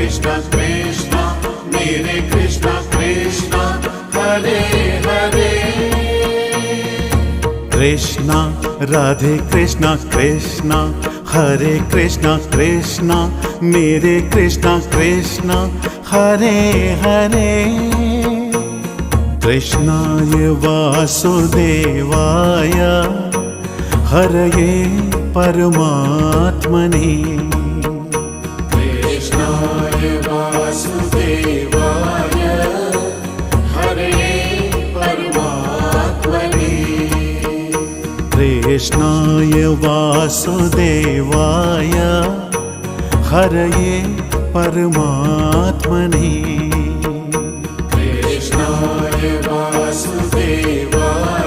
कृष्ण कृष्ण मेरे कृष्ण कृष्ण हरे हरे। कृष्णा राधे कृष्णा कृष्णा हरे कृष्णा कृष्णा मेरे कृष्णा कृष्णा हरे हरे। कृष्णाय वासुदेवाय हरये परमात्मने। कृष्णाय वासुदेवाय हरे परमात्मने। कृष्णाय वासुदेवाय हरये परमात्मने। कृष्णाय वासुदेवाय